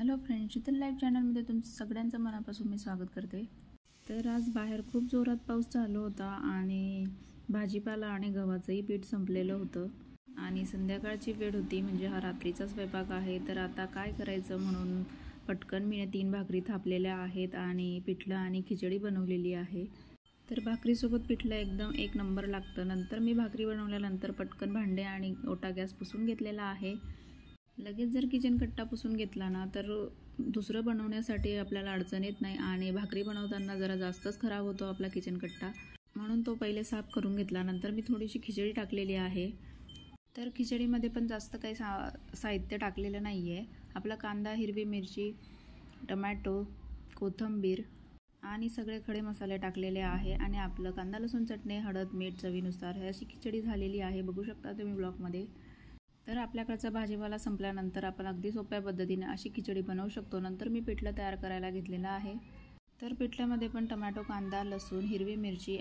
Hello friends, Sheetal live चॅनलमध्ये तुमचं सगळ्यांचं मनापासून मी स्वागत करते। तर आज बाहेर खूप जोरात पाऊस चालू होता आणि भाजीपाला आणि गव्हाचंही पीठ संपलेलं होतं आणि संध्याकाळची वेळ होती, म्हणजे हा रात्रीचा स्वयंपाक आहे। तर आता काय करायचं म्हणून पटकन मी 3 भाकरी थापलेल्या आहेत आणि पिठलं आणि खिचडी बनवलेली आहे। तर भाकरीसोबत पिठलं एकदम एक नंबर लागतं। नंतर मी भाकरी बनवल्यानंतर पटकन भांडे आणि ओटा गॅस पुसून घेतलेला आहे। लगेच जर किचन कट्टा पुसून घेतला ना तर दुसरं बनवण्यासाठी आपल्याला अडचण येत नाही आणि भाकरी बनवताना जरा जास्तच खराब होतो आपला किचन कट्टा, म्हणून तो पहिले साफ करून घेतला। नंतर मी थोडीशी खिचडी टाकलेली आहे। तर खिचडीमध्ये पण जास्त काही साहित्य टाकलेलं नाही आहे। आपला कांदा, हिरवी मिरची, टमॅटो, कोथिंबीर आणि सगळे खडे मसाले टाकलेले आहे आणि आपलं कांदा लसूण चटणी, हळद, मीठ चवीनुसार ही अशी खिचडी झालेली आहे, बघू शकता तुम्ही ब्लॉगमध्ये। तर आपल्याकडचा भाजीपाला संपल्यानंतर आपण अगदी सोप्या पद्धतीने अशी खिचडी बनवू शकतो। नंतर मी पिठलं तयार करायला घेतलेलं आहे। तर पिठल्यामध्ये पण टमॅटो, कांदा, लसूण, हिरवी मिरची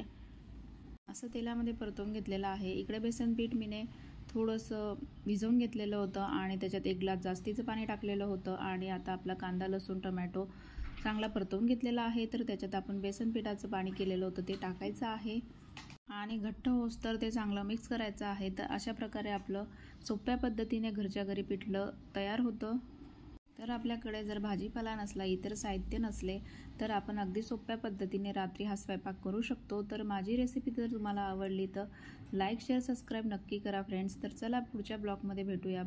असं तेलामध्ये परतवून घेतलेलं आहे। इकडे बेसन पीठ मीने थोडंसं भिजवून घेतलेलं होतं आणि त्याच्यात 1 ग्लास जास्तीचं पाणी टाकलेलं होतं आणि आता आपला कांदा, लसूण, टमॅटो चांगला परतवून घेतलेला आहे। तर त्याच्यात आपण बेसन पिठाचं पाणी केलेलं होतं ते टाकायचं आहे आणि घट्ट होईस्तोवर ते चांगलं मिक्स करायचं आहे। तर अशा प्रकारे आपलं सोप्या पद्धतीने घरच्या घरी पिठलं तयार होतं। तर आपल्याकडे जर भाजीपाला नसला, इतर साहित्य नसले तर आपण अगदी सोप्या पद्धतीने रात्री हा स्वयंपाक करू शकतो। तर माझी रेसिपी जर तुम्हाला आवडली तर लाईक, शेअर, सबस्क्राईब नक्की करा फ्रेंड्स। तर चला पुढच्या ब्लॉगमध्ये भेटूया।